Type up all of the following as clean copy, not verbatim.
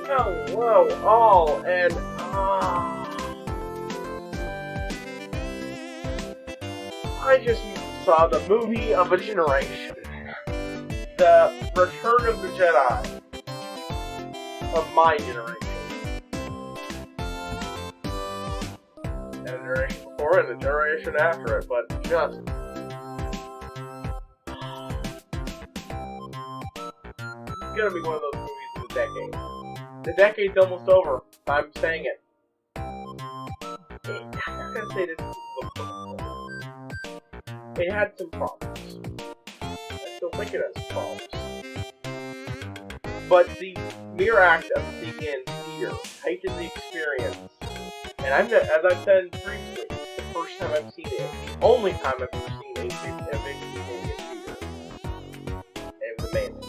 Hello, all, and I just saw the movie of a generation, the Return of the Jedi of my generation, and the generation before and the generation after it, but just. It's gonna be one of those movies of the decade. The decade's almost over. I'm saying it. I'm not gonna say this is it had some problems. I still think it has problems. But the mere act of seeing it in theater heightened the experience. And as I've said previously, it's the first time I've seen it. The only time I've ever seen a Avengers movie in theater. And it was amazing.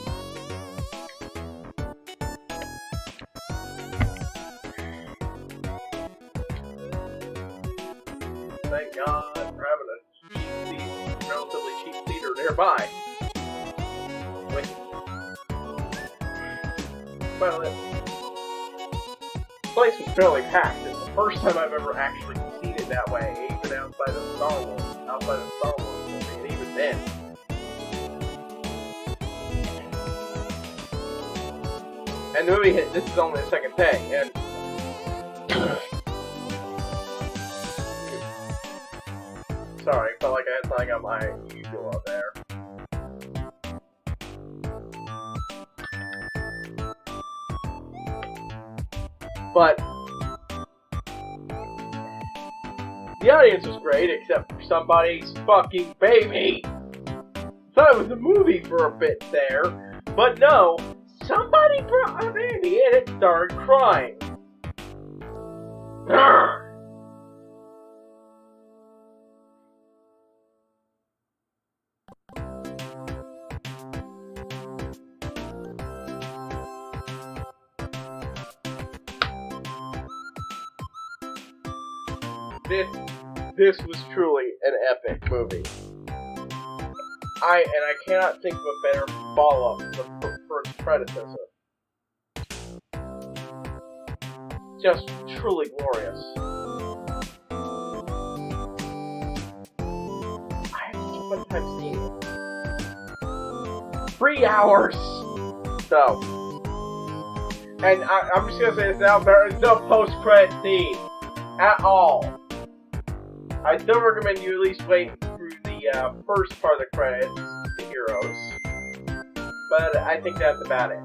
Thank God for having a relatively cheap theater nearby. Well, the place was fairly packed. It's the first time I've ever actually seen it that way, even outside of Star Wars movie, and even then. And the movie this is only the second day, and sorry, I felt like I had something on my usual out there. But the audience was great, except for somebody's fucking baby. Thought it was a movie for a bit there, but no, somebody brought a baby and it started crying. Arrgh. This was truly an epic movie. I cannot think of a better follow-up to the first predecessor. Just truly glorious. I have so much time seeing it. 3 hours! So. And I'm just gonna say this now, there is no post-credit scene. At all. I still recommend you at least wait through the first part of the credits, the heroes. But I think that's about it.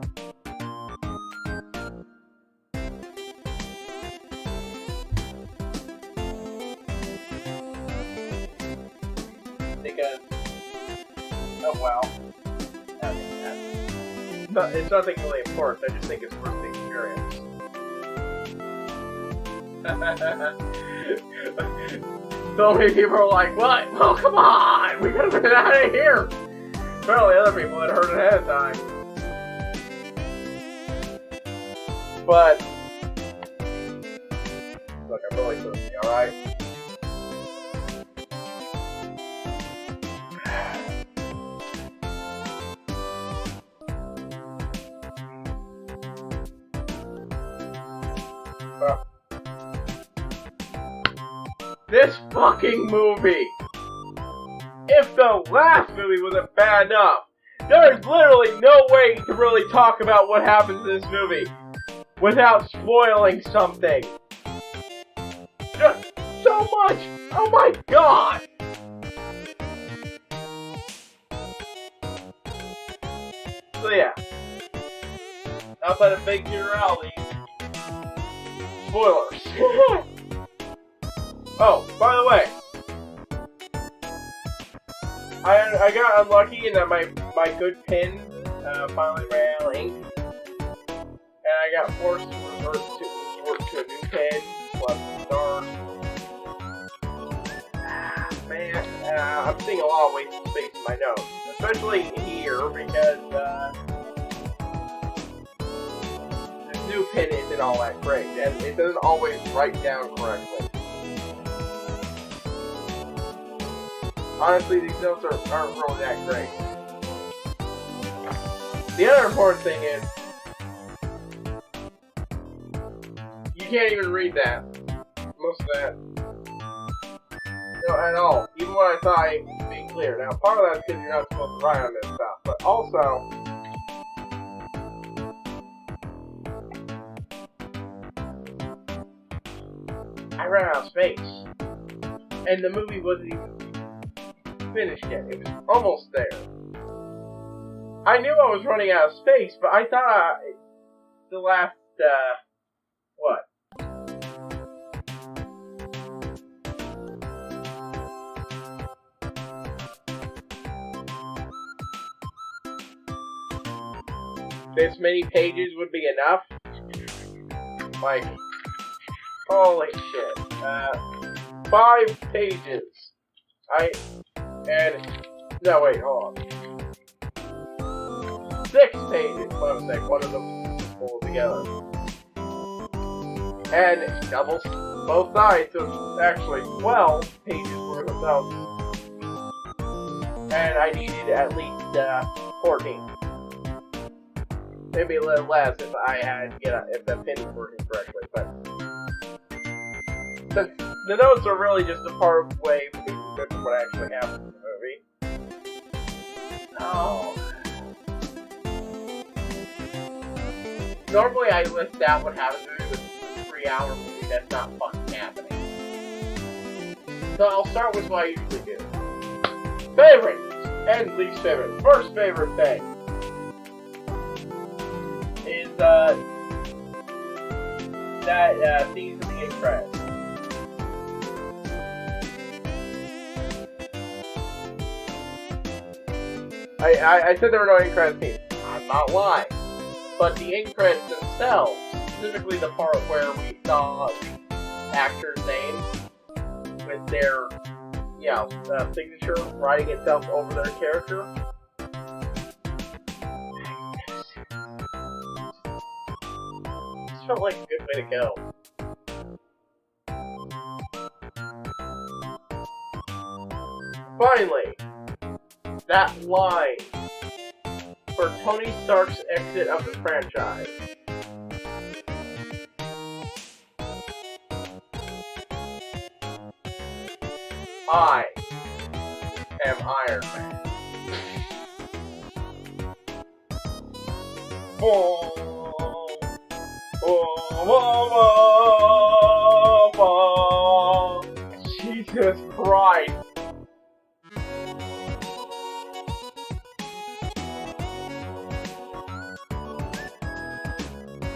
Because, oh well. It's nothing really important, I just think it's worth the experience. So many people are like, what? Oh, come on! We gotta get out of here! Apparently other people had heard it ahead of time. But, look, I'm really thirsty, alright? This fucking movie! If the last movie wasn't bad enough, there's literally no way to really talk about what happens in this movie without spoiling something. Just so much! Oh my god! So yeah. Outside of big generalities, spoilers. Oh, by the way, I got unlucky in that my good pin finally ran out of ink, and I got forced to resort to a new pen, left start. Man, I'm seeing a lot of wasted space in my notes, especially here because this new pen isn't all that great, and it doesn't always write down correctly. Honestly, these notes aren't really that great. The other important thing is, can't even read that. Most of that. No, at all. Even when I thought it was being clear. Now, part of that's because you're not supposed to write on this stuff, but also... I ran out of space. And the movie wasn't even finished yet. It was almost there. I knew I was running out of space, but I thought the last, what? This many pages would be enough? Like, holy shit. 5 pages. No, wait, hold on. 6 pages, by mistake. One of them pulled together. And doubles both sides, so it's actually 12 pages worth of notes. And I needed at least 14. Maybe a little less if I had, if the pen was working correctly, but the notes are really just a part of the way what actually happened in the movie. Oh. Normally I list out what happens in a 3-hour movie. That's not fucking happening. So I'll start with what I usually do. Favorites and least favorite. First favorite thing is that scenes in the end credits. I said there were no end credits scenes. I'm not lying. But the end credits themselves, specifically the part where we saw the actor's name with their, signature writing itself over their character. This felt like a good way to go. Finally, that line for Tony Stark's exit of the franchise. I am Iron Man. Jesus Christ.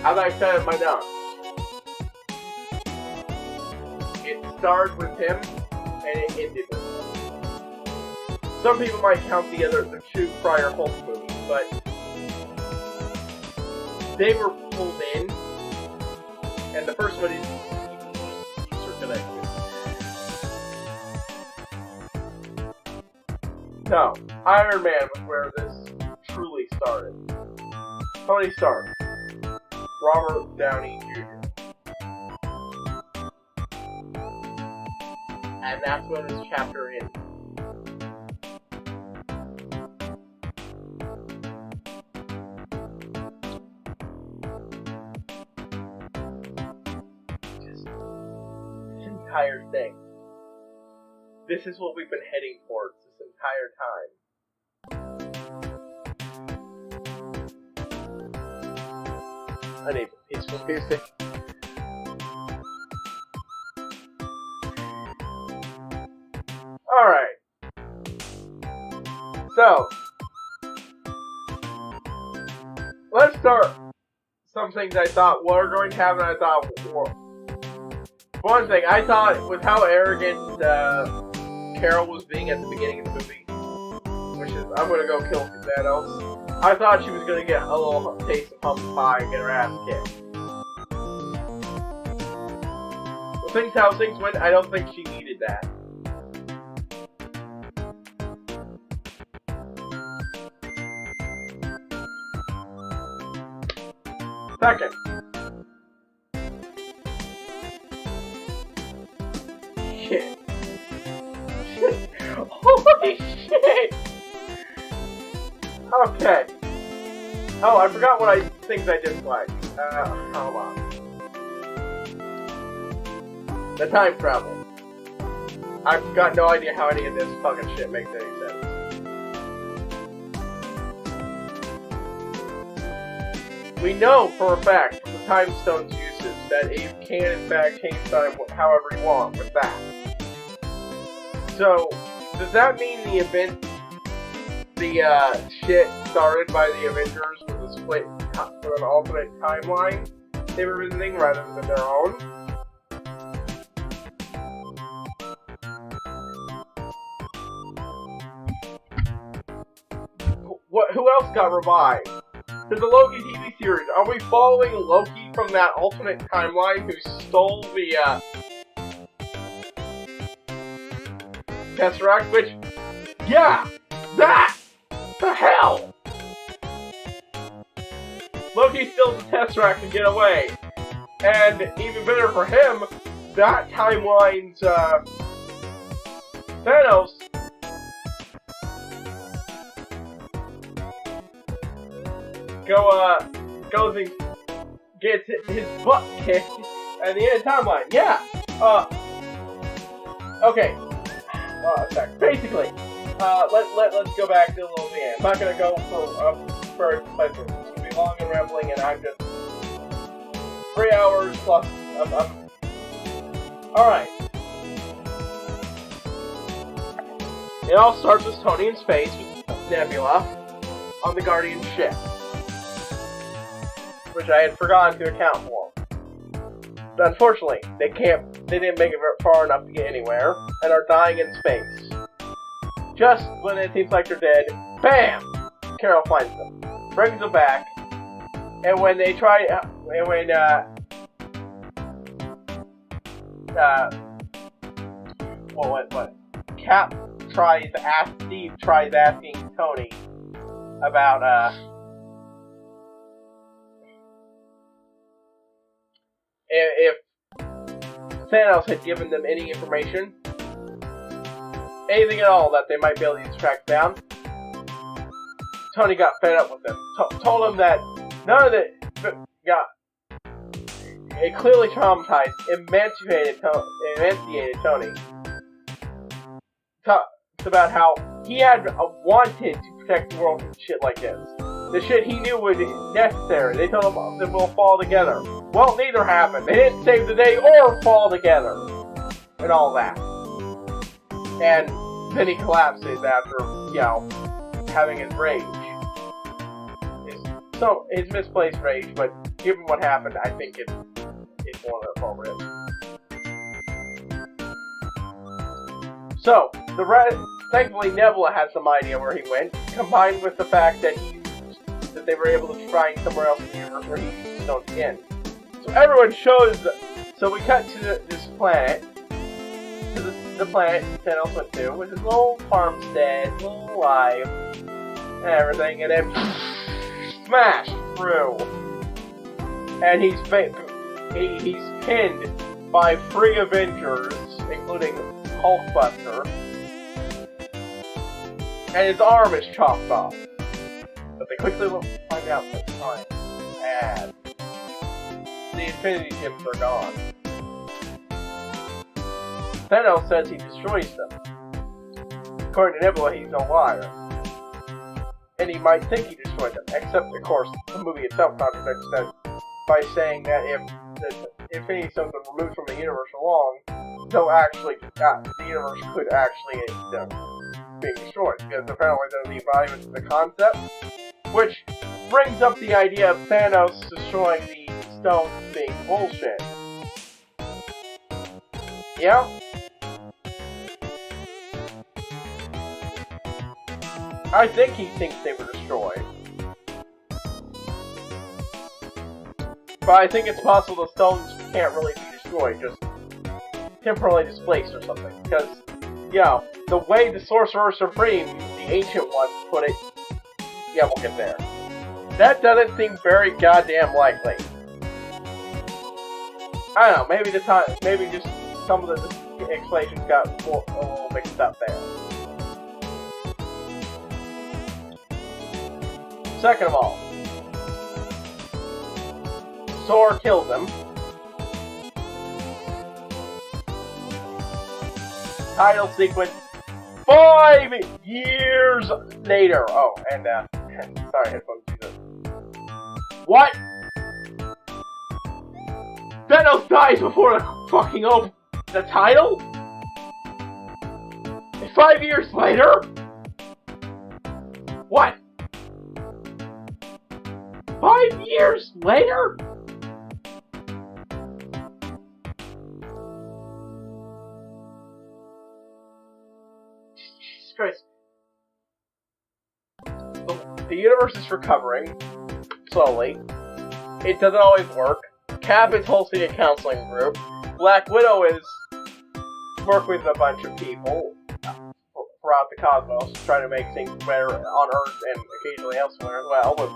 As I said in my notes, it started with him and it ended with him. Some people might count the 2 prior Hulk movies, but they were pulled in, and the first one is connected. No, Iron Man was where this truly started. Tony Stark. Robert Downey Jr. And that's when this chapter ends. Just this entire thing. This is what we've been heading towards this entire time. I need peaceful music. Alright. So, let's start some things I thought were going to happen. I thought were. One thing, I thought with how arrogant Carol was being at the beginning of the movie, which is, I'm gonna go kill Thanos. I thought she was gonna get a little taste of pumpkin pie and get her ass kicked. Well, how things went, I don't think she needed that. Second. Shit. Holy shit! Okay. Oh, I forgot what things I disliked. Hold on. The time travel. I've got no idea how any of this fucking shit makes any sense. We know for a fact from the Time Stone's uses that Abe can in fact change time however you want with that. So, does that mean the shit started by the Avengers with a split, with an alternate timeline they were visiting rather than their own? Who else got revived? There's a Loki TV series. Are we following Loki from that alternate timeline who stole the, Tesseract? Which, yeah! That! The hell! Loki steals the Tesseract to get away. And, even better for him, that timeline's, Thanos goes and gets his butt kicked at the end of the timeline. Yeah! Okay. Basically, let's go back to the little bit. I'm not gonna go for a playthrough. It's gonna be long and rambling, and I'm just 3 hours plus. Alright. It all starts with Tony in space with Nebula on the Guardian ship, which I had forgotten to account for. But unfortunately, they didn't make it far enough to get anywhere, and are dying in space. Just when it seems like they're dead, BAM! Carol finds them, brings them back, and when they try, Cap Steve tries asking Tony about, if Thanos had given them any information, anything at all that they might be able to use to track down, Tony got fed up with them. Told him that none of it it clearly traumatized, emancipated Tony. Talks about how he had wanted to protect the world from shit like this. The shit he knew was necessary. They told him that we'll fall together. Well, neither happened. They didn't save the day or fall together. And all that. And then he collapses after, having his rage. His misplaced rage, but given what happened, I think it's more than appropriate. So, thankfully Nebula had some idea where he went, combined with the fact that they were able to find somewhere else in the universe where he used the stones again. So everyone so we cut to this planet, to the planet Thanos went to, with his little farmstead, little life, and everything, and then smashed through. And he's pinned by 3 Avengers, including Hulkbuster, and his arm is chopped off. But they quickly find out that time, and the Infinity Gems are gone. Thanos says he destroys them. According to Nebula, he's no liar. And he might think he destroyed them, except, of course, the movie itself contradicts that by saying that if the Infinity Stones were removed from the universe for long, the universe could actually end up being destroyed, because apparently they're the embodiment of the concept, which brings up the idea of Thanos destroying the stones being bullshit. Yeah? I think he thinks they were destroyed. But I think it's possible the stones can't really be destroyed, just temporarily displaced or something. Because, the way the Sorcerer Supreme, the ancient ones, put it, we'll get there. That doesn't seem very goddamn likely. I don't know, maybe just some of the explanations got a little mixed up there. Second of all, Thor kills him. title sequence 5 years later. Oh, and sorry, headphones. What? Thanos dies before the fucking the title? 5 years later? What? 5 years later? Jesus Christ. The universe is recovering. Slowly. It doesn't always work. Cap is hosting a counseling group. Black Widow is working with a bunch of people throughout the cosmos, trying to make things better on Earth and occasionally elsewhere as well, with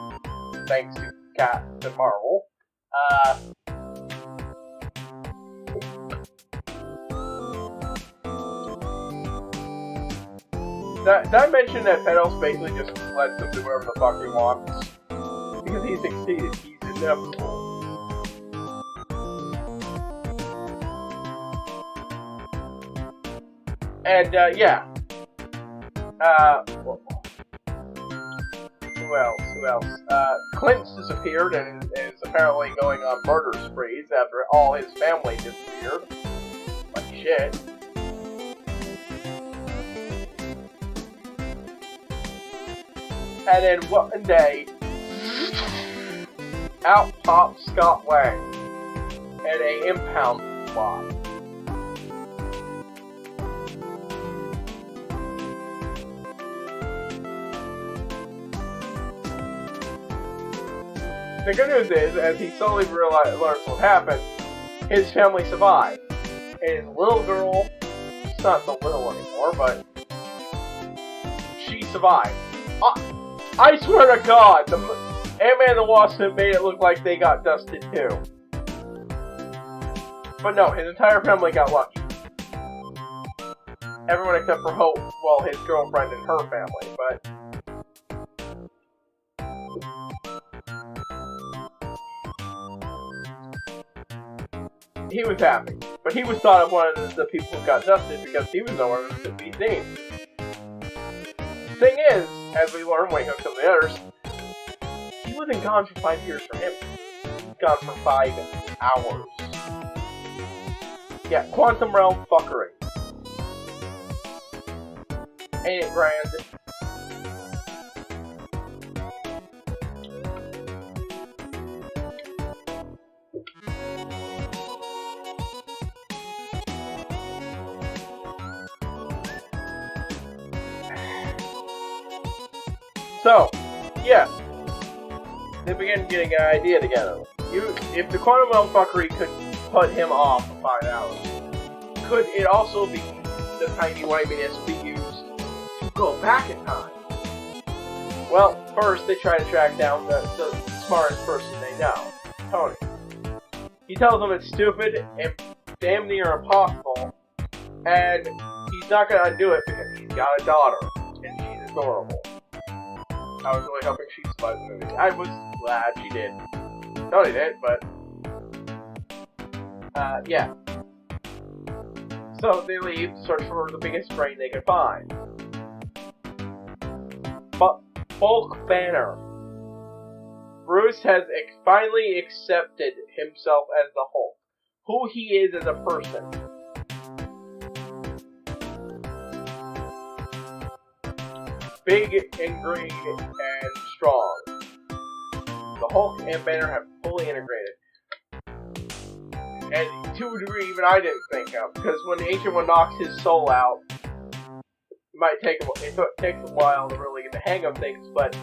thanks to Captain Marvel. Did I mention that Thanos basically just lets him do whatever the fuck he wants? Because he succeeded. He's inevitable. And, yeah. Who else? Clint's disappeared and is apparently going on murder sprees after all his family disappeared. Like shit. And then one day, out pops Scott Lang and a impound plot. The good news is, as he slowly learns what happened, his family survived. And his little girl, she's not so little anymore, but she survived. I swear to God, the Ant-Man and the Wasp made it look like they got dusted too. But no, his entire family got lucky. Everyone except for Hope, well, his girlfriend and her family, but... he was happy. But he was thought of one of the people who got dusted because he was nowhere to be seen. Thing is, as we learn when he hooks up the others, he wasn't gone for 5 years from him. He was gone for 5 hours. Yeah, quantum realm fuckery. Ain't it grand? So, yeah, they began getting an idea together. If the quantum realm fuckery could put him off for 5 hours, could it also be the tiny whiteness be used to go back in time? Well, first they try to track down the smartest person they know, Tony. He tells them it's stupid and damn near impossible, and he's not gonna undo it because he's got a daughter, and she's adorable. I was really hoping she survived the movie. I was glad she did. Tony did, but... yeah. So they leave to search for the biggest brain they can find. But Hulk Banner. Bruce has finally accepted himself as the Hulk. Who he is as a person. Big and green and strong. The Hulk and Banner have fully integrated. And to a degree even I didn't think of, because when the Ancient One knocks his soul out, it takes a while to really get the hang of things, but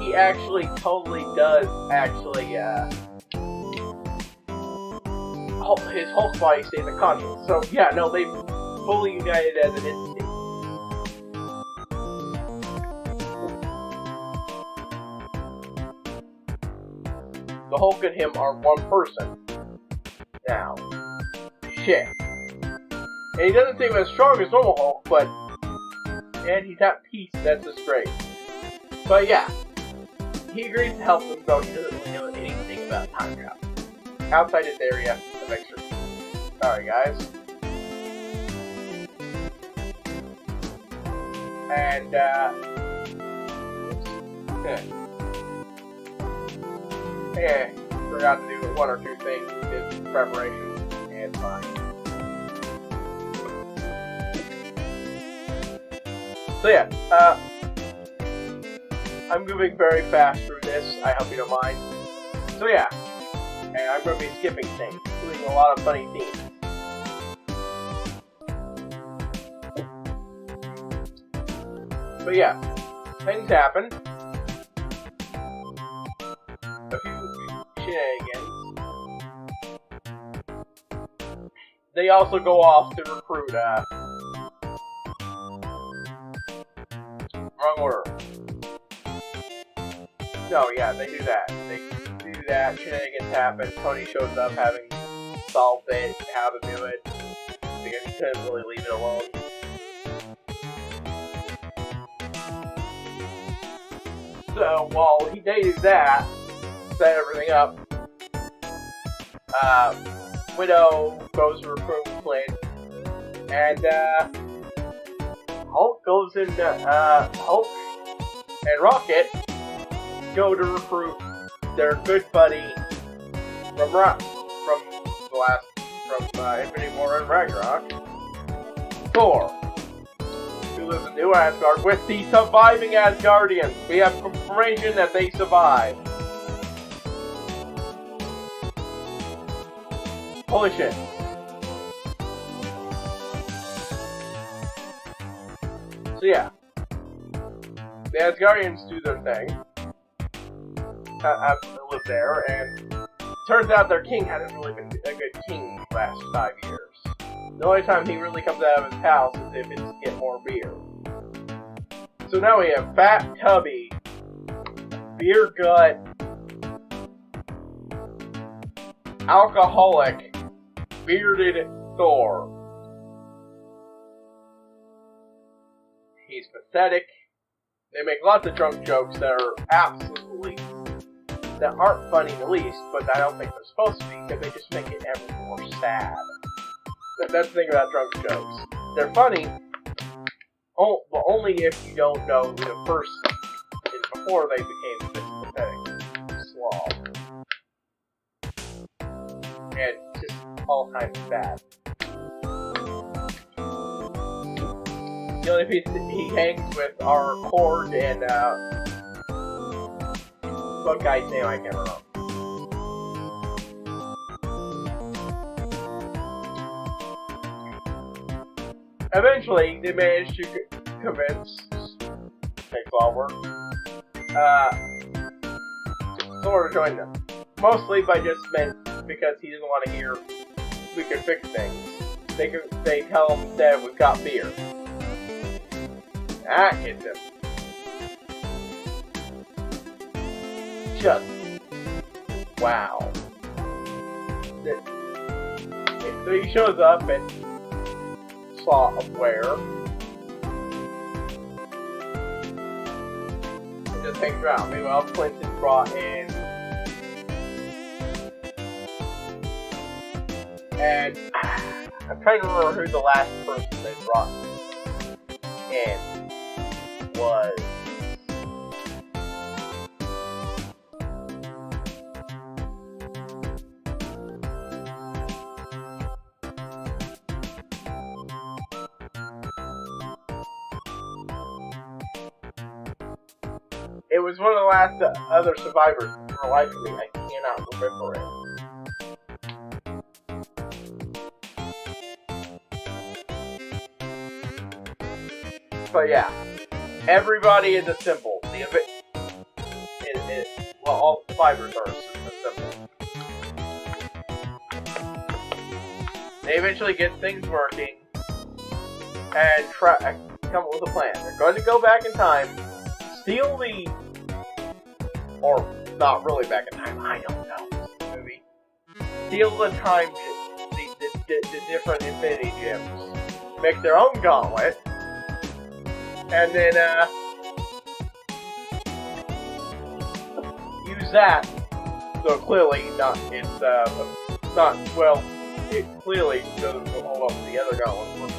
he actually totally does his Hulk body stays unconscious. So yeah, no, they fully united as an entity. The Hulk and him are one person. Now. Shit. And he doesn't seem as strong as normal Hulk, but... and he's at peace, that's just great. But yeah. He agrees to help them, though he doesn't really know anything about time travel. Outside his area of expertise. Sorry, guys. And, forgot to do one or two things in preparation, and fine. So yeah, I'm moving very fast through this, I hope you don't mind. So yeah, and I'm going to be skipping things, including a lot of funny themes. But yeah, things happen. A few shenanigans. They also go off to recruit, wrong order. No, yeah, they do that. They do that, shenanigans happen, Tony shows up having solved it, how to do it, because he couldn't really leave it alone. So, while they do that, set everything up, Widow goes to recruit Clint, and, Hulk goes into, Hulk and Rocket go to recruit their good buddy from Infinity War and Ragnarok, Thor, who lives in New Asgard with the surviving Asgardians. We have confirmation that they survive. Holy shit. So yeah, the Asgardians do their thing. Live there, and turns out their king hasn't really been a good king the last 5 years. The only time he really comes out of his house is if it's to get more beer. So now we have Fat Tubby, Beer Gut, Alcoholic, Bearded Thor. He's pathetic. They make lots of drunk jokes that are that aren't funny in the least, but I don't think they're supposed to be, because they just make it ever more sad. That's the thing about drunk jokes. They're funny, but only if you don't know the person before they became this pathetic slob. And just all kinds of bad. The only people he hangs with are Cord and, one guy's name I can't remember. Eventually, they managed to convince, takes all work, Thor to join them. Mostly by just because he doesn't want to hear we can fix things. They tell him instead we've got beer. That gets him. Just wow. So he shows up and saw where and just hangs around. Meanwhile, Clinton brought in, and I'm trying to remember who the last person they brought in was. It was one of the last other survivors. For the life of me, I cannot remember it. But yeah, everybody is assembled. All survivors are assembled. They eventually get things working and come up with a plan. They're going to go back in time, steal or not really back in time, I don't know, this movie. Steal the time, the different Infinity Gems, make their own gauntlet, and then, use that, so clearly it clearly doesn't hold up to the other gauntlets,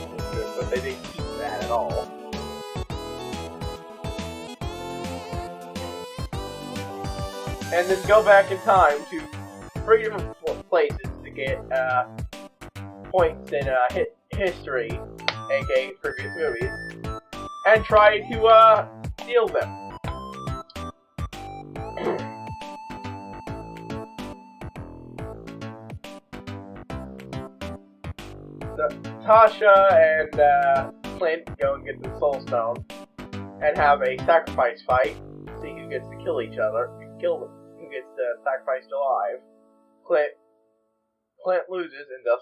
but they didn't keep that at all. and then go back in time to 3 different places to get points in history, aka previous movies, and try to steal them. So, Tasha and Clint go and get the Soul Stone and have a sacrifice fight. See who gets to kill each other. Who gets sacrificed alive. Clint loses and thus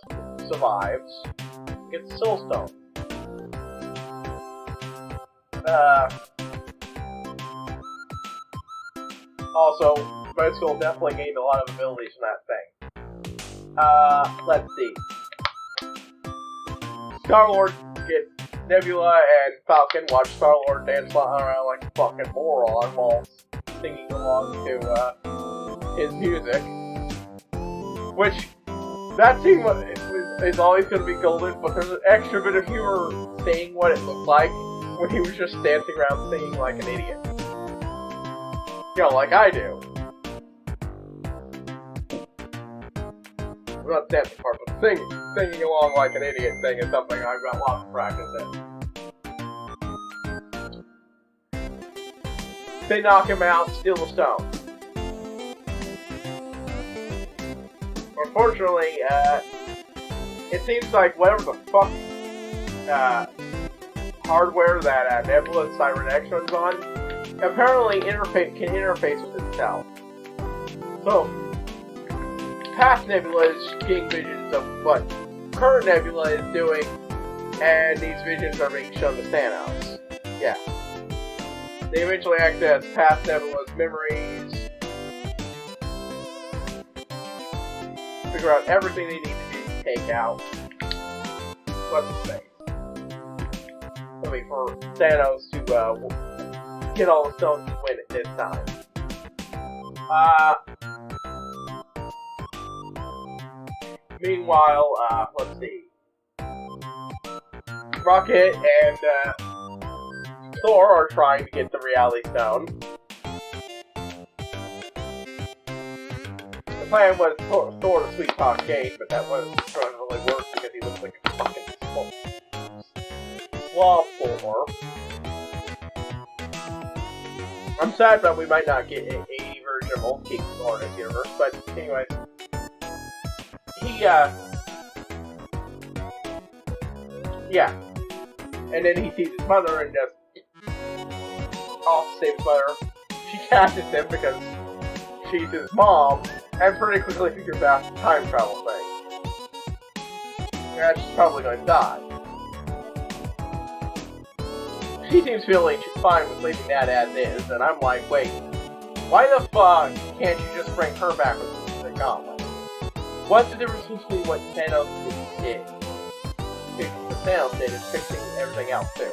survives. Gets the Soul Stone. Also, Red Skull definitely gained a lot of abilities from that thing. Let's see. Star-Lord gets Nebula and Falcon watch Star-Lord dance around like a fucking moron while singing along to his music. Which, that scene is always going to be golden, but there's an extra bit of humor saying what it looked like when he was just dancing around singing like an idiot. You know, like I do. Not the dancing part, but singing along like an idiot thing is something I've got lots of practice in. They knock him out, steal the stone. Unfortunately, it seems like whatever the fuck hardware that Nebula Siren X runs on apparently can interface with itself. So, past Nebula is getting visions of what current Nebula is doing, and these visions are being shown to Thanos. Yeah. They eventually access past Nebula's memories, figure out everything they need to do to take out what's his face. I mean, for Thanos to get all the stones to win it this time. Meanwhile, let's see. Rocket and Thor are trying to get the Reality Stone. The plan was Thor to sweet talk Kane, but that wasn't going to really work because he looks like a fucking slob former. I'm sad that we might not get an 80 version of Old King Thor in this universe, but anyways. Yeah. And then he sees his mother and just off to save his mother. She catches him because she's his mom, and pretty quickly figures out the time travel thing. Yeah, she's probably going to die. She seems feeling fine with leaving that as is, and I'm like, wait, why the fuck can't you just bring her back with the gauntlet? What's the difference between what Thanos did? What Thanos did is fixing everything else too.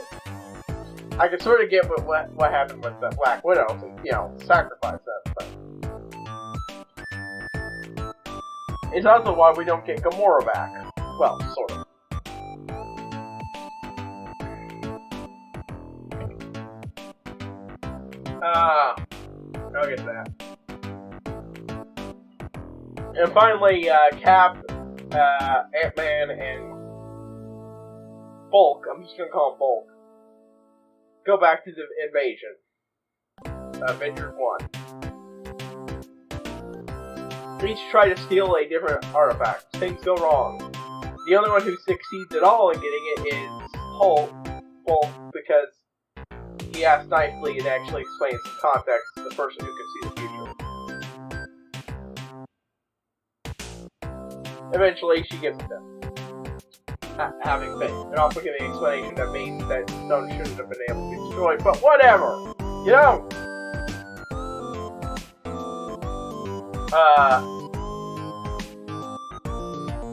I can sort of get what happened with the Black Widow, and, you know, sacrifice that thing. It's also why we don't get Gamora back. Well, sort of. I'll get to that. And finally, Cap, Ant-Man, and Bulk, I'm just gonna call him Bulk, go back to the invasion. Avengers 1. Each try to steal a different artifact. Things go wrong. The only one who succeeds at all in getting it is Bulk, because he asks nicely and actually explains the context to the person who can see the future. Eventually, she gets it done. Having faith. And also giving an explanation that means that stone shouldn't have been able to be destroyed, but whatever! You know!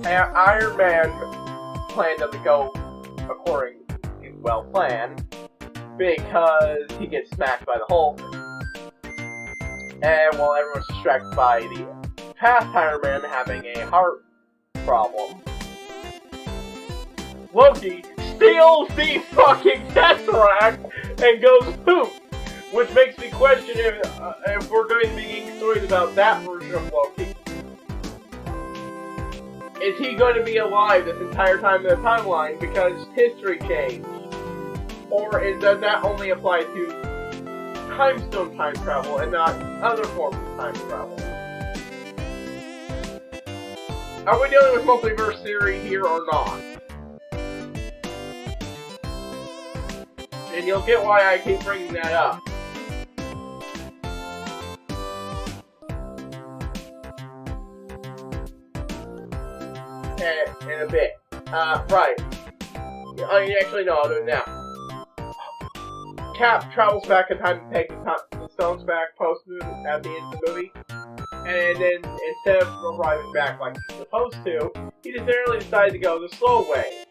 Iron Man plan doesn't go according to well planned, because he gets smacked by the Hulk, and while everyone's distracted by the past Iron Man having a heart problem, Loki steals the fucking Tesseract and goes poof! Which makes me question if we're going to be getting stories about that version of Loki. Is he going to be alive this entire time in the timeline because history changed? Or does that only apply to time stone time travel and not other forms of time travel? Are we dealing with multiverse theory here or not? And you'll get why I keep bringing that up. In a bit. Right. Actually, no, I'll do it now. Cap travels back in time to take the stones back post-movie at the end of the movie. And then, instead of arriving back like he's supposed to, he just narrowly decided to go the slow way.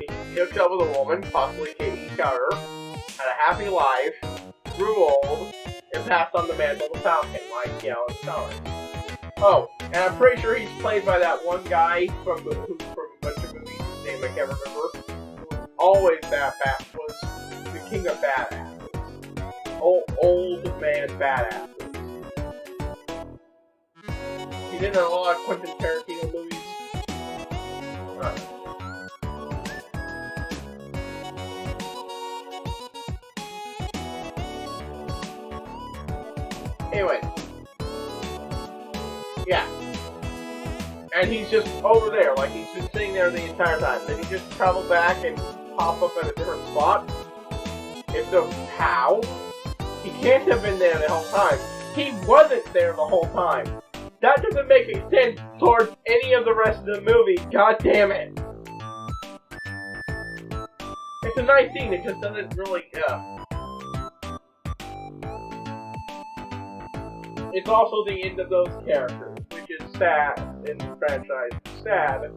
He hooked up with a woman, possibly Katie Cutter, had a happy life, grew old, and passed on the mantle of the Falcon, like, in the comics. Oh, and I'm pretty sure he's played by that one guy from a bunch of movies, whose name I can't remember, who was always was the king of badasses. Old man badasses. He did a lot of Quentin Tarantino movies. Anyway. Yeah. And he's just over there, like he's been sitting there the entire time. Then he just traveled back and pop up at a different spot. If so, how? He can't have been there the whole time. He wasn't there the whole time. That doesn't make any sense towards any of the rest of the movie. God damn it. It's a nice scene, it just doesn't really, It's also the end of those characters, which is sad in the franchise. Sad.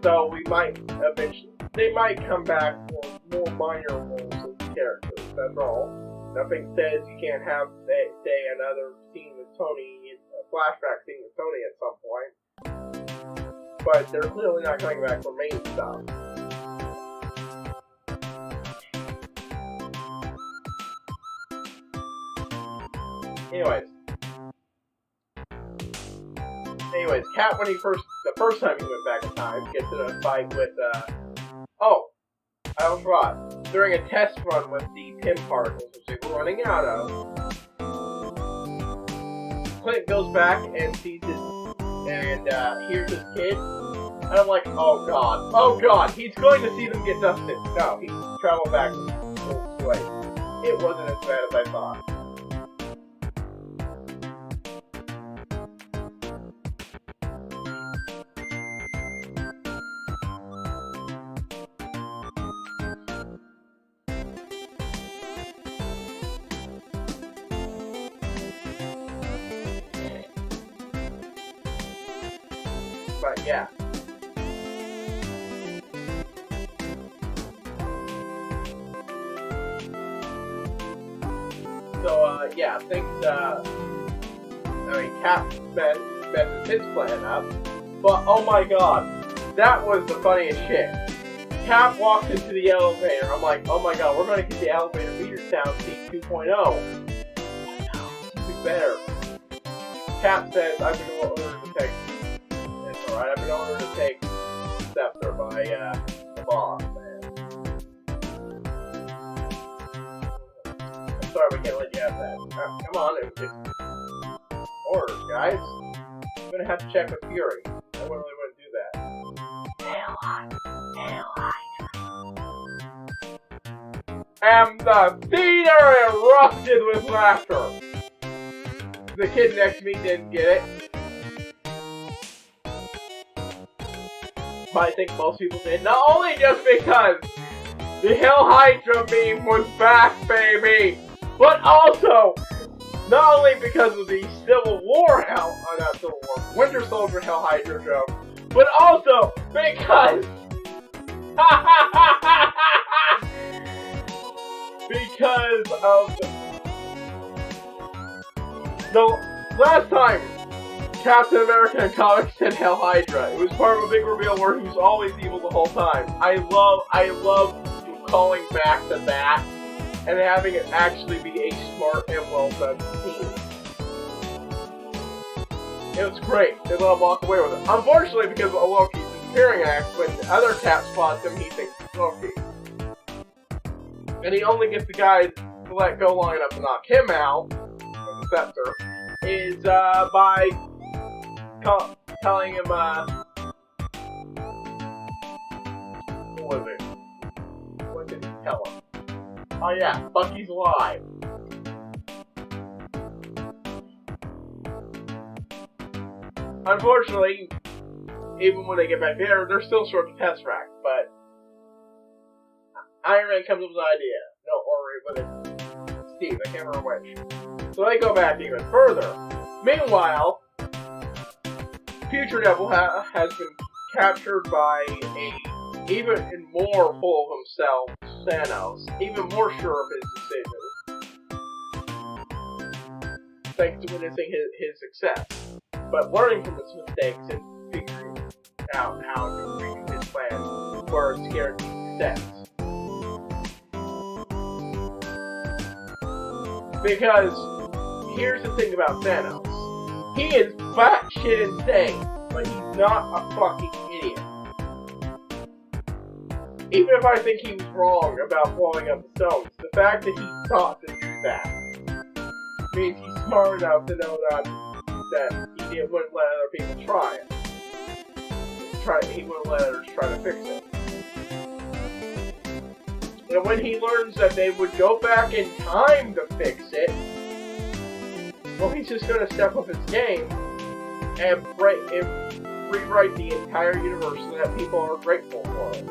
So we might eventually, they might come back for more minor roles of characters, that's all. Nothing says you can't have, say, another scene with Tony, a flashback scene with Tony at some point. But they're clearly not coming back for main stuff. Anyways, Cap, when the first time he went back in time, gets in a fight with, oh, I almost forgot. During a test run with the Pym particles, which they were running out of, Clint goes back and sees hears his kid, and I'm like, oh god, he's going to see them get dusted. No, he traveled back the way. It wasn't as bad as I thought. But yeah. So, yeah, things, Cap messes his plan up, but oh my god, that was the funniest shit. Cap walks into the elevator, I'm like, oh my god, we're gonna get the elevator meter sound scene 2.0. Oh no, something better. Cap says, I've been ordered to take, I've been ordered to take Scepter by, the boss, man. I'm sorry we can't let you have that. Come on, it's orders, guys. I'm gonna have to check with Fury. I wouldn't really want to do that. Hail Hydra. And the theater erupted with laughter. The kid next to me didn't get it. But I think most people did. Not only just because the Hail Hydra meme was back, baby, but also not only because of the Civil War not Civil War, Winter Soldier Hail Hydra joke, but also because of the last time Captain America in comics said Hail Hydra. It was part of a big reveal where he was always evil the whole time. I love calling back to that and having it actually be a smart and well-done scene. It was great. They let him walk away with it. Unfortunately, because Loki's a disappearing act, when the other Cap spots him, he thinks it's Loki. And he only gets the guy to let go long enough to knock him out with the scepter, is by telling him, what was it? What did he tell him? Oh yeah, Bucky's alive. Unfortunately, even when they get back there, they're still short of Tesseract, but Iron Man comes up with an idea. No, or with it, Steve, I can't remember which. So they go back even further. Meanwhile, Future Devil has been captured by a even more full of himself Thanos, even more sure of his decisions, thanks to witnessing his success, but learning from his mistakes and figuring out how to redo his plan for his guaranteed success. Because here's the thing about Thanos. He is batshit insane, but he's not a fucking idiot. Even if I think he was wrong about blowing up the stones, the fact that he thought to do that means he's smart enough to know that he wouldn't let other people try it. He wouldn't let others try to fix it. And when he learns that they would go back in time to fix it, well, he's just going to step up his game and rewrite the entire universe so that people are grateful for it.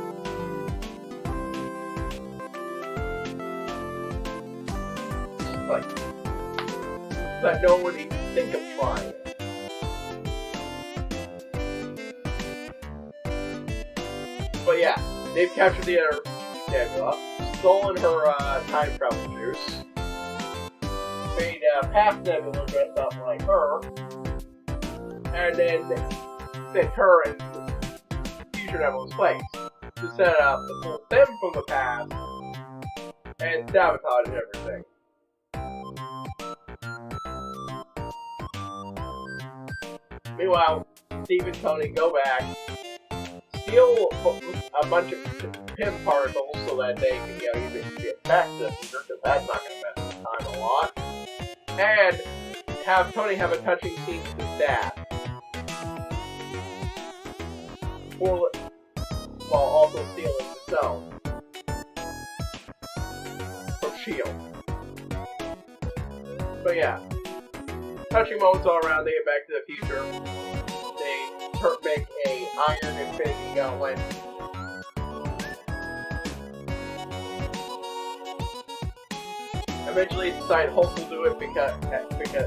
Like, that no one would even think of trying it. But yeah, they've captured the other Nebula, stolen her time travel juice, made past Nebula dress up like her, and then sent her in Future Nebula's place to set up to pull them from the past and sabotage everything. Meanwhile, Steve and Tony go back, steal a bunch of PIM particles so that they can, even get back to the future, because that's not going to mess with time a lot, and have Tony have a touching scene with his dad, while also stealing the stone from S.H.I.E.L.D. But yeah, touching moments all around. They get back to the future. They make a iron infinity gauntlet. Eventually decide Hulk will do it because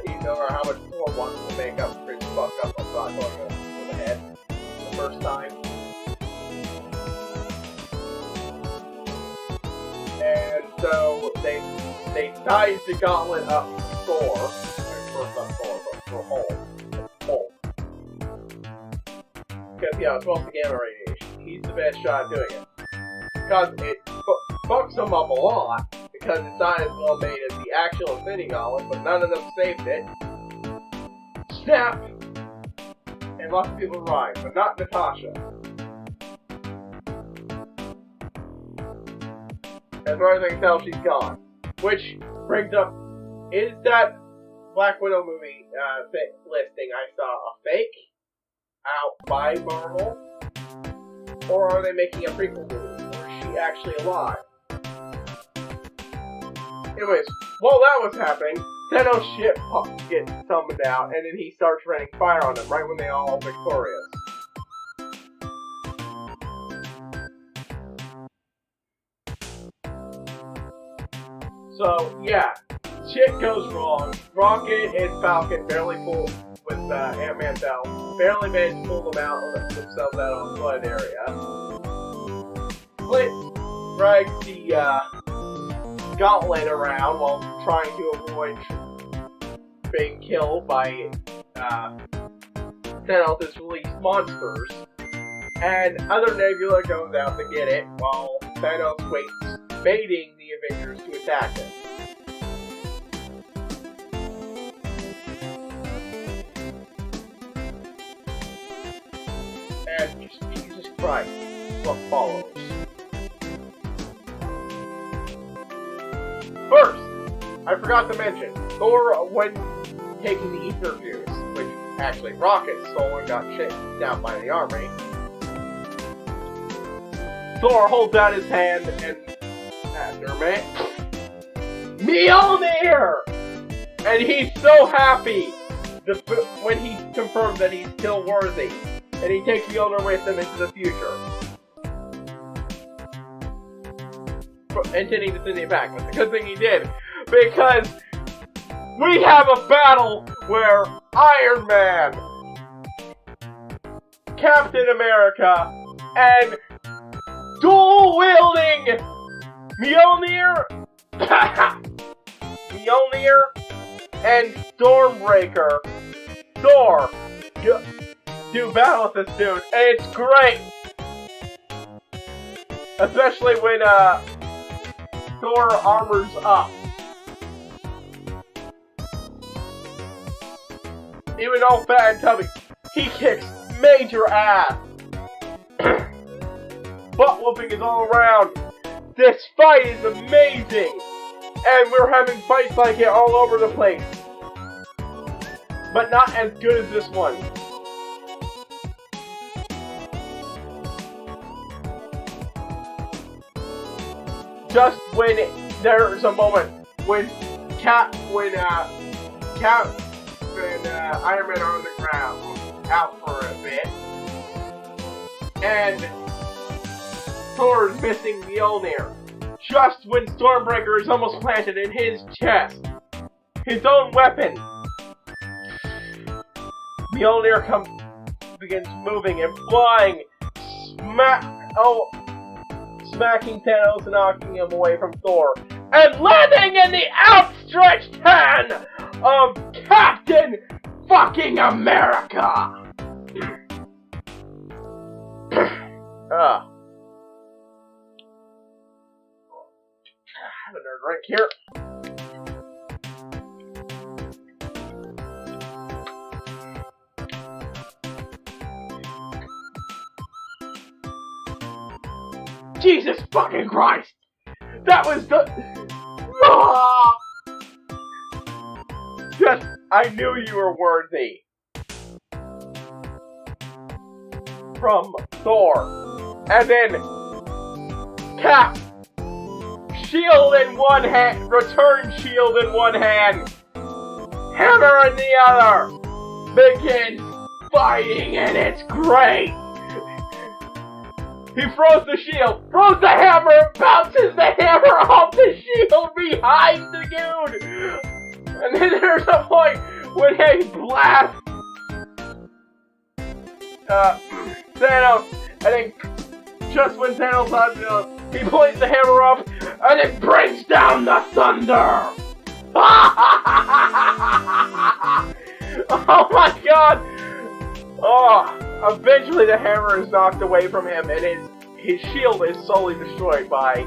even no matter how much Thor wants to make up for his fuck up of not going to the head the first time. And so they size the gauntlet up to Thor. First not Thor, but for Hulk. Because, it's mostly gamma radiation. He's the best shot at doing it. Because it fucks him up a lot, because it's not as well made as the actual Infinity Gauntlet, but none of them saved it. Snap! And lots of people survived, but not Natasha. As far as I can tell, she's gone. Which brings up, is that Black Widow movie listing I saw a fake out by Marvel? Or are they making a prequel movie? Or is she actually alive? Anyways, while that was happening, Thanos' ship gets summoned out, and then he starts raining fire on them right when they're all victorious. So, yeah, shit goes wrong. Rocket and Falcon barely pull with Ant-Man's out. Barely managed to pull themselves out on the flood area. Clint drags the gauntlet around while trying to avoid being killed by Thanos' released monsters. And other Nebula goes out to get it while Thanos waits, baiting the Avengers to attack him. And Jesus Christ, what follows? First, I forgot to mention, Thor, when taking the ether juice, which actually Rocket stole and got shit down by the army, Thor holds out his hand and, after a minute, Mjolnir! And he's so happy when he confirms that he's still worthy. And he takes Mjolnir with him into the future. Intending to send it back. But it's a good thing he did. Because we have a battle where Iron Man, Captain America, and dual-wielding Mjolnir and Stormbreaker Thor do battle with this dude, and it's great! Especially when Thor armors up. Even though fat and tubby, he kicks major ass. Butt whooping is all around. This fight is amazing, and we're having fights like it all over the place, but not as good as this one. Just when there's a moment when Iron Man are on the ground, out for a bit, and Thor's missing Mjolnir. Just when Stormbreaker is almost planted in his chest, his own weapon, Mjolnir begins moving and flying, smacking Thanos and knocking him away from Thor, and landing in the outstretched hand of Captain fucking America! Have another drink here. Jesus fucking Christ! That was the... Just, I knew you were worthy. From Thor. And then... Cap! Shield in one hand, return shield in one hand, hammer in the other, begins fighting, and it's great! He throws the shield, throws the hammer, bounces the hammer off the shield behind the dude! And then there's a point when he blasts Thanos, and then just when Thanos he points the hammer up, and it brings down the thunder! Oh my god! Oh, eventually the hammer is knocked away from him, and his shield is slowly destroyed by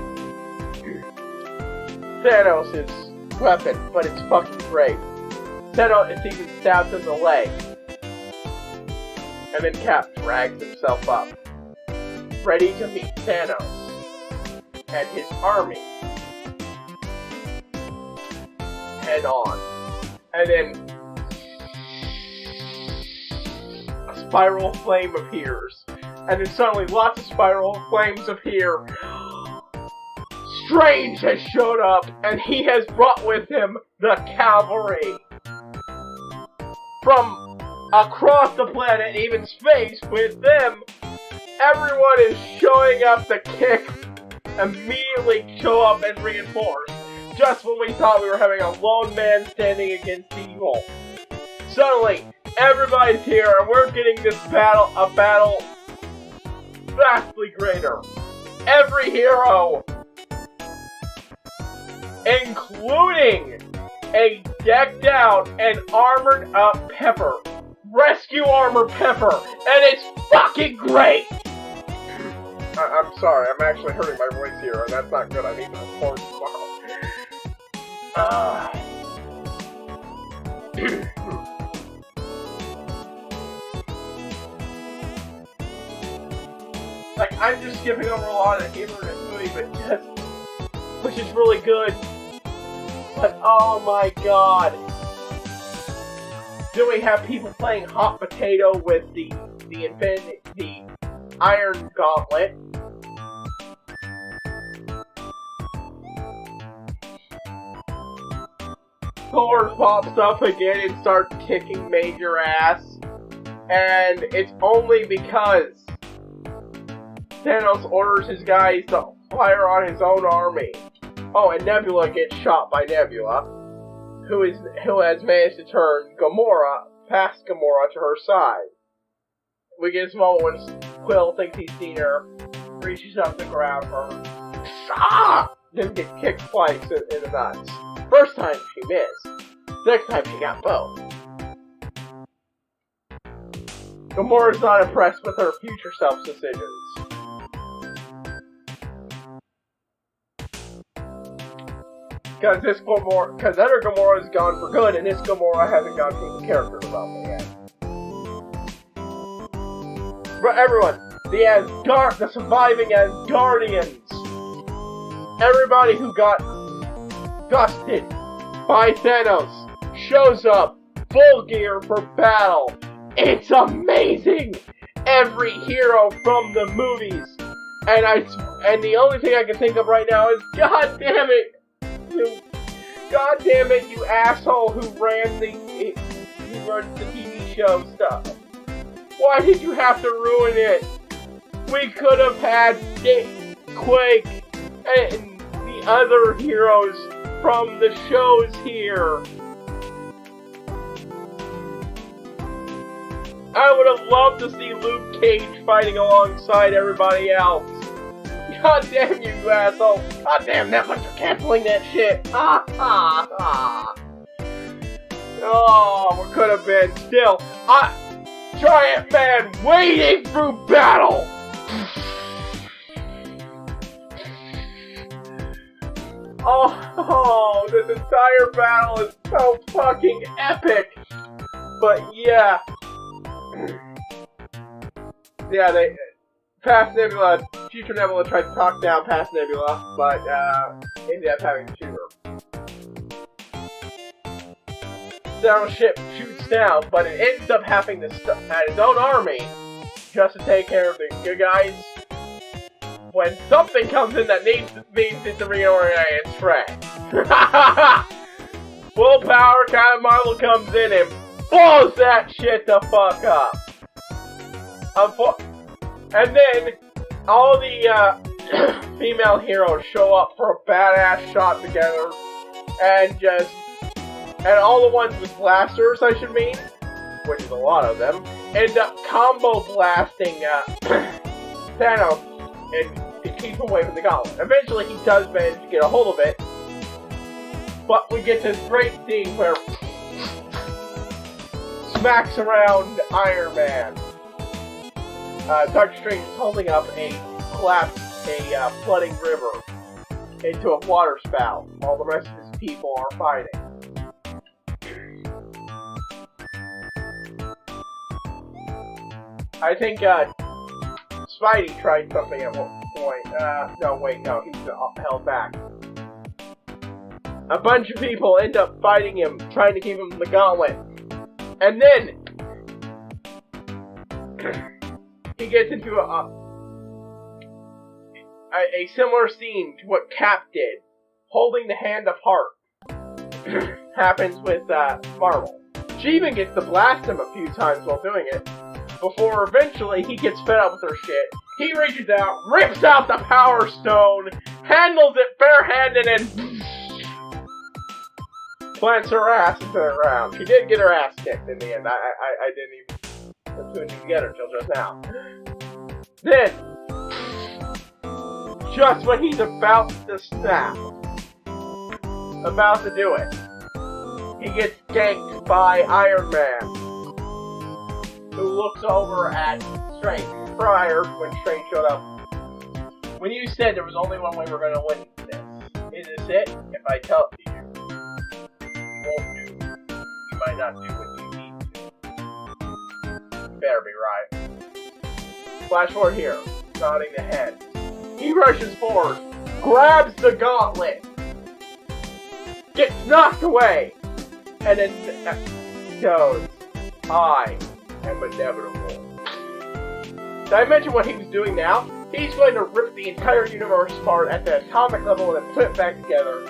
Thanos' weapon, but it's fucking great. Thanos even stabs him in the leg. And then Cap drags himself up, ready to meet Thanos and his army head on. And then a spiral flame appears. And then suddenly lots of spiral flames appear. Strange has showed up, and he has brought with him the cavalry from across the planet, even space, with them. Everyone is showing up to kick, immediately show up and reinforce, just when we thought we were having a lone man standing against evil. Suddenly, everybody's here, and we're getting this battle, a battle vastly greater. Every hero, including a decked out and armored up Pepper, rescue armor Pepper, and it's fucking great! I'm sorry, I'm actually hurting my voice here, and that's not good. I need to record tomorrow. Like, I'm just skipping over a lot of humor in this movie, which is really good. But, oh my god. Do we have people playing hot potato with the Iron Gauntlet? Thor pops up again and starts kicking major ass. And it's only because Thanos orders his guys to fire on his own army. Oh, and Nebula gets shot by Nebula, who has managed to turn past Gamora to her side. We get this moment when Quill thinks he's seen her, reaches up to grab her, then gets kicked twice in the nuts. First time she missed, next time she got both. Gamora's not impressed with her future self's decisions. Because other Gamora's gone for good, and this Gamora hasn't gone through the character development yet. But everyone, the surviving Asgardians, everybody who got dusted by Thanos, shows up full gear for battle. It's amazing! Every hero from the movies, and the only thing I can think of right now is, God damn it, you asshole who runs the TV show stuff. Why did you have to ruin it? We could have had Quake and the other heroes from the shows here. I would have loved to see Luke Cage fighting alongside everybody else. God damn you asshole. God damn Netflix for canceling that shit. Oh, what could have been. Still, Giant Man wading through battle. Oh, this entire battle is so fucking epic. But yeah. Yeah, past Nebula, future Nebula tried to talk down past Nebula, but ended up having to shoot her. Thanos' ship shoots down, but it ends up having to at his own army just to take care of the good guys. When something comes in that means it to reorient its strength. Full power Captain Marvel comes in and blows that shit the fuck up. And then all the female heroes show up for a badass shot together, and all the ones with blasters, I should mean, which is a lot of them, end up combo blasting Thanos and keep him away from the gauntlet. Eventually, he does manage to get a hold of it, but we get this great scene where smacks around Iron Man. Doctor Strange is holding up a flooding river into a water spout while the rest of his people are fighting. I think Spidey tried something at one point. No, he was held back. A bunch of people end up fighting him, trying to keep him in the gauntlet. And then he gets into a similar scene to what Cap did, holding the hand of Heart. Happens with Marvel. She even gets to blast him a few times while doing it, before eventually he gets fed up with her shit. He reaches out, rips out the Power Stone, handles it barehanded, and plants her ass into the ground. She did get her ass kicked in the end. I didn't even get her till just now. Then, just when he's about to snap, about to do it, he gets ganked by Iron Man, who looks over at Strange prior when Strange showed up when you said there was only one way we're going to win this, is this it? If I tell it to you, you won't do it. You might not do what you need to. You better be right. Flash forward here, nodding the head. He rushes forward, grabs the gauntlet, gets knocked away, and then goes, I am inevitable. Did I mention what he was doing now? He's going to rip the entire universe apart at the atomic level and then put it back together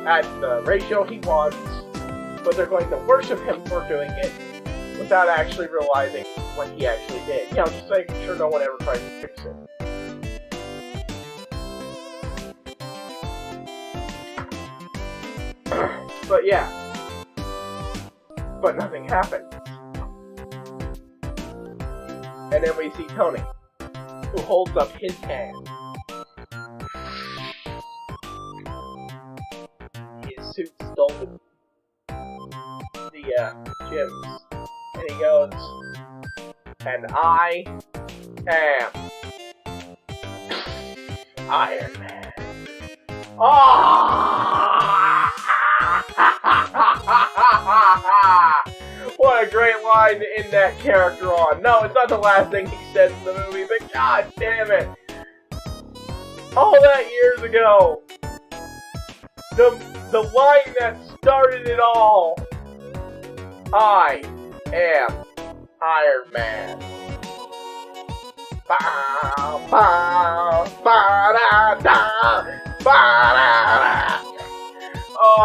at the ratio he wants, but they're going to worship him for doing it without actually realizing what he actually did. You know, just making sure no one ever tries to fix it. But yeah. But nothing happened. And then we see Tony, who holds up his hand. His suit stole the gems. And he goes, and I am Iron Man. What a great line to end that character on. No, it's not the last thing he said in the movie, but god damn it. All that years ago. The line that started it all. I am Iron Man. Ba ba ba da da ba da da. Oh.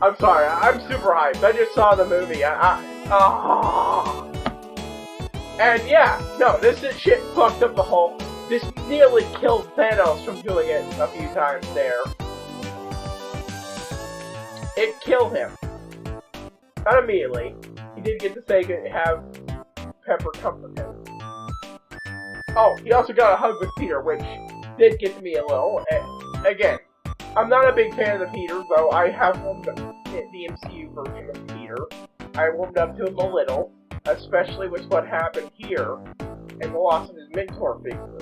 I'm sorry, I'm super hyped. I just saw the movie. And yeah, no, this shit fucked up the Hulk. This nearly killed Thanos from doing it a few times there. It killed him. Not immediately. He did get to say have Pepper comfort him. Oh, he also got a hug with Peter, which did get to me a little. And again, I'm not a big fan of the Peter, though I have warmed up the MCU version of Peter. I warmed up to him a little, especially with what happened here and the loss of his mentor figure.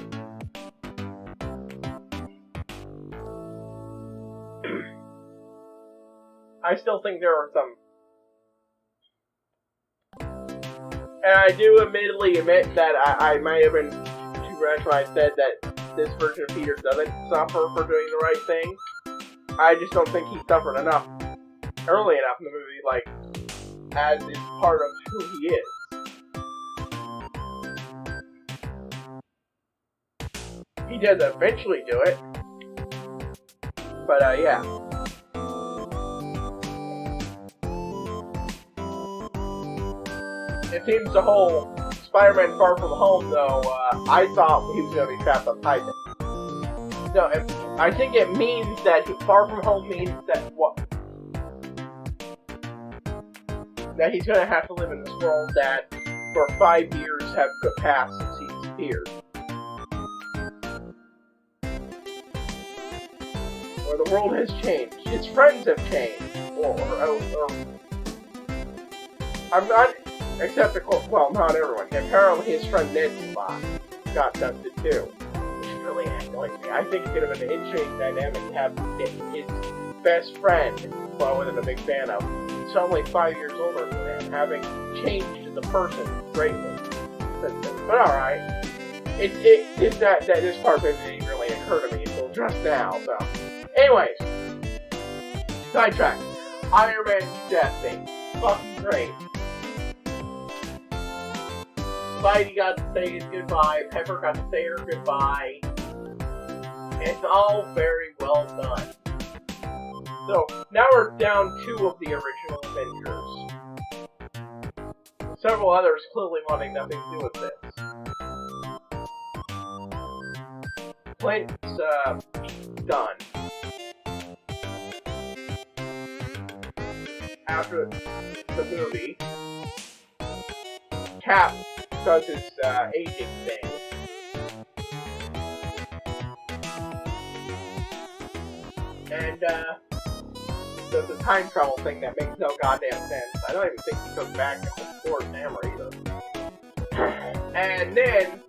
I still think there are some. And I do admittedly admit that I might have been too rash when I said that this version of Peter doesn't suffer for doing the right thing. I just don't think he suffered enough, early enough in the movie, like, as is part of who he is. He does eventually do it, but yeah. It seems the whole Spider-Man Far From Home, though, I thought he was going to be trapped on Titan. No, I think it means that Far From Home means that what? That he's going to have to live in this world that for 5 years have passed since he disappeared. Or the world has changed. His friends have changed. Or I'm not, except, well, not everyone. Apparently his friend Ned's spot got dusted too. Really annoys me. I think it's going to be an interesting dynamic to have his best friend, who I wasn't a big fan of, he's only 5 years older than him, having changed the person greatly. But alright. It's that this part didn't really occur to me until just now, so. Anyways. Sidetrack. Iron Man's death thing. Fucking great. Spidey got to say his goodbye, Pepper got to say her goodbye. It's all very well done. So, now we're down 2 of the original Avengers. Several others clearly wanting nothing to do with this. Clint's, done. After the movie, Cap does his aging thing. And does the time travel thing that makes no goddamn sense. I don't even think he goes back to Thor's hammer either. And then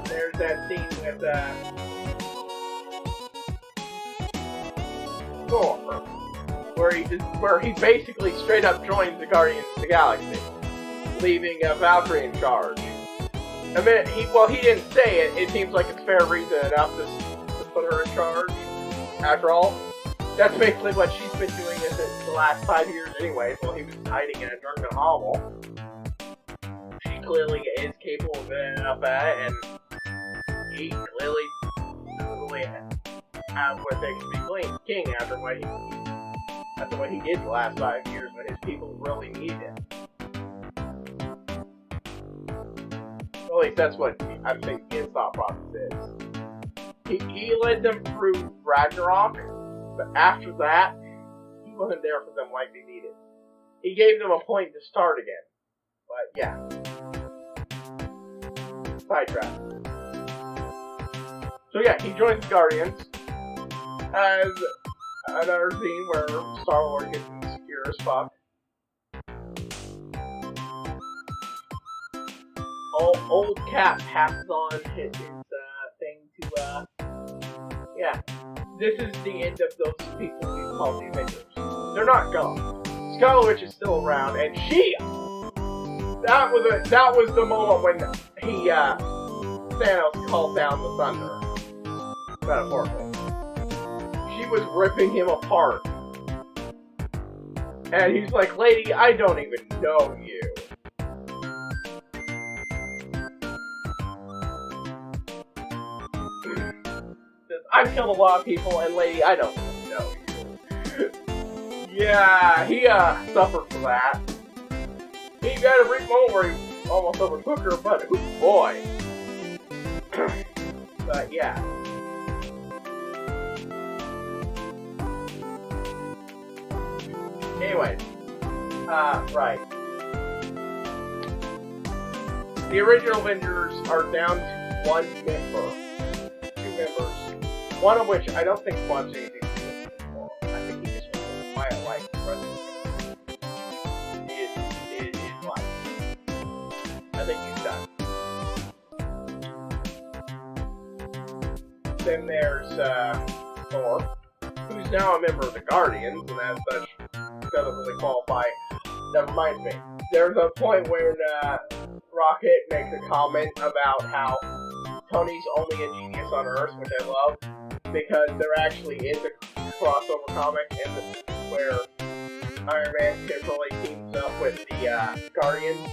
there's that scene with Thor, where he basically straight up joins the Guardians of the Galaxy, leaving Valkyrie in charge. I mean, he didn't say it. It seems like it's fair reason enough to put her in charge. After all, that's basically what she's been doing the last 5 years anyway, while he was hiding in a drunken hovel. She clearly is capable of it enough at it, and he clearly doesn't really have what they can be king after what he did the last 5 years when his people really needed him. At least that's what I'm thinking his thought process is. He led them through Ragnarok, but after that, he wasn't there for them like they needed. He gave them a point to start again. But yeah. Sidetrack. So yeah, he joins the Guardians as another scene where Star-Lord gets insecure as fuck. Old Cap passes on his thing to, yeah. This is the end of those people we call the Avengers. They're not gone. Scarlet Witch is still around, and she, that was the moment when Thanos called down the thunder. Metaphorically. She was ripping him apart. And he's like, lady, I don't even know you. I've killed a lot of people, and lady, I don't know you. Yeah, he suffered for that. He had a brief moment where he almost overtook her, but boy. But yeah. Anyways, right. The original Avengers are down to 1 member. 2 members. One of which I don't think wants anything to do with it anymore. I think he just wants a quiet life for the rest of his life. I think he's done. Then there's Thor, who's now a member of the Guardians, and as such doesn't really qualify. That reminds me. There's a point where Rocket makes a comment about how Tony's only a genius on Earth, which I love. Because there actually is a crossover comic where Iron Man temporarily teams up with the Guardians,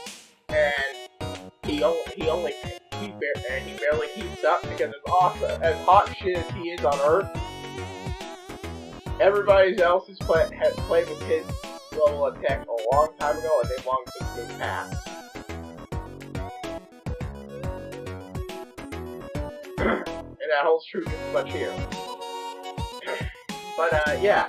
and he barely keeps up because as hot shit as he is on Earth, everybody else has played with his level of tech a long time ago, and they've long since moved past. And that holds true just as much here. But, yeah.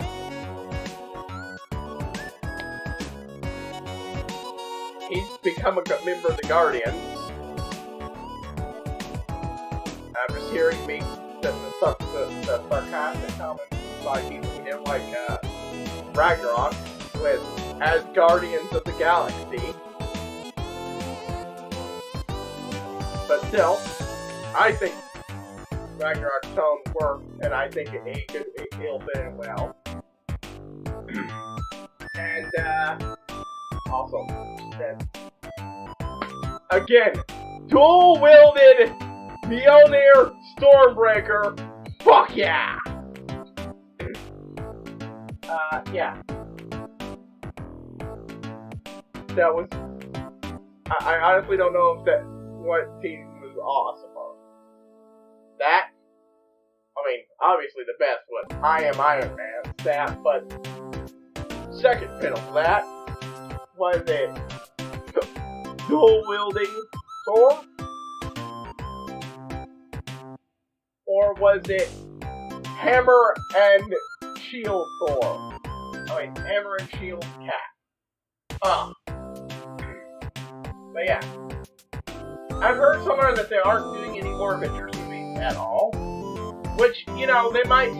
He's become a member of the Guardians. I'm just hearing the sarcastic comments by people who didn't like Ragnarok as Guardians of the Galaxy. But still, I think Ragnarok's tone worked, and I think it'll fit in well. And, also, again, dual-wielded Mjolnir Stormbreaker, fuck yeah! Yeah. That was, I honestly don't know if what scene was awesome. That, I mean, obviously the best was I Am Iron Man, that, but second fiddle to that was it dual-wielding Thor? Or was it Hammer and Shield Thor? I mean, Hammer and Shield Cap. But yeah. I've heard somewhere that they aren't doing any more Avengers movies at all. Which, you know, they might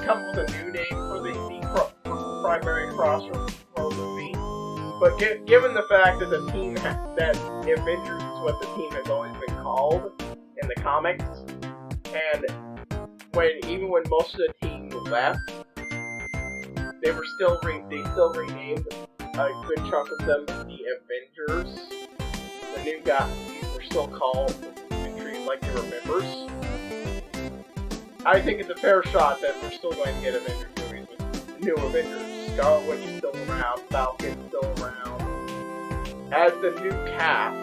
come up with a new name for the primary crossover movie. But given the fact that the team that Avengers is what the team has always been called in the comics, and even when most of the team left, they still renamed a good chunk of them the Avengers. The new guys were still called and treated like they were members. I think it's a fair shot that we're still going to get Avengers movies with new Avengers. Scarlet Witch is still around, Falcon's still around. As the new Cap,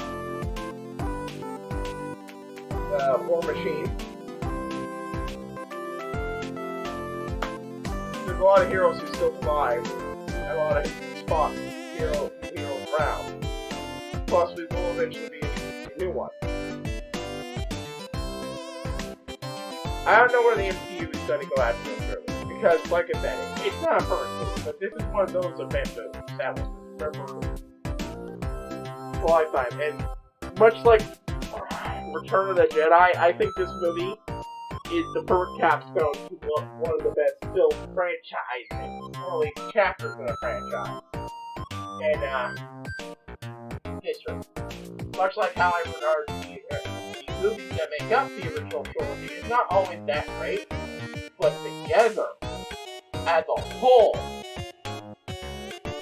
War Machine. There's a lot of heroes who still survive, and a lot of spots heroes around. Plus, we will eventually be a new one. I don't know where the MCU is going to go after this really, because, like I said, it's not a perfect movie, but this is one of those event movies that was remembered for a lifetime. And much like Return of the Jedi, I think this movie is the perfect capstone to one of the best film franchises, or at least chapters in a franchise, in history. Much like how I regard the movies that make up the original trilogy, it's not always that great, but together, as a whole,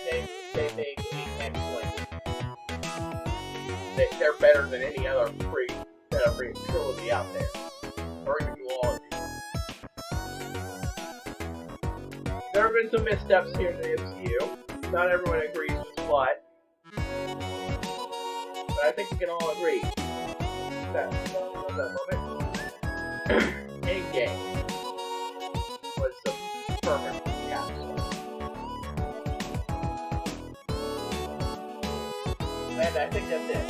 they make an excellent. They're better than any other trilogy out there, or even duology. There have been some missteps here in the MCU. Not everyone agrees with the plot, but I think we can all agree that moment, Endgame was the perfect capsule. And I think that's it.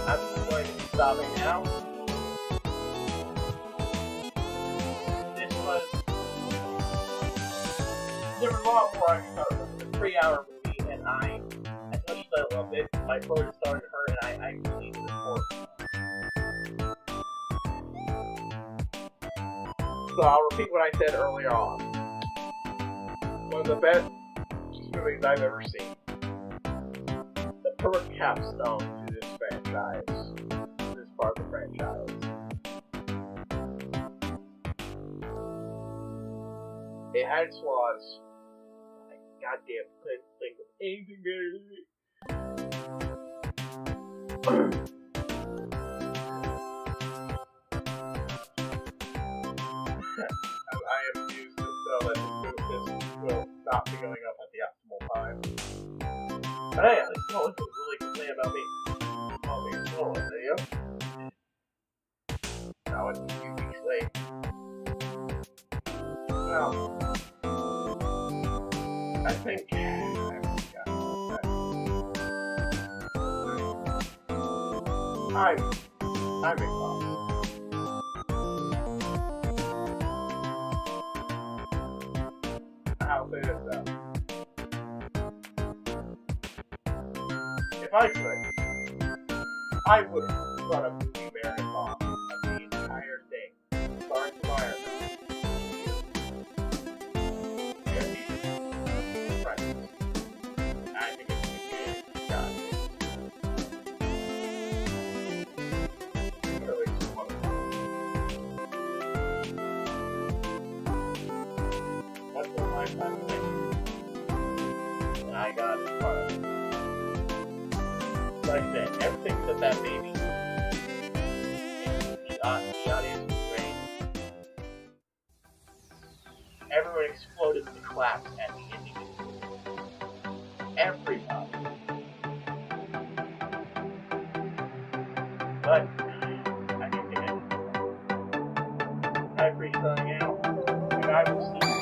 I'm going to be stopping now. There was a lot more I could cover. It was a 3-hour movie, and I touched that a little bit. My throat started to hurt, and I need to report. So I'll repeat what I said earlier on. One of the best movies I've ever seen. The perfect capstone to this franchise. This part of the franchise. It had its flaws. I goddamn couldn't think of anything better than it. I am used to know that this will not be going up at the optimal time. But hey, at least no one can really complain about me. I'll be slow on video. Now it's a few weeks late. Well, I think I'm exhausted. I'll say this though. If I could, I would run a movie marathon of the entire thing, start to fire. I think it's a good shot. That's what my time is. And I got it far. Like I said, everything that that baby, the audience was great. Everyone exploded in the claps at the ending of the movie. Everybody. But I think it is. HighPriest signing out, and I will see you.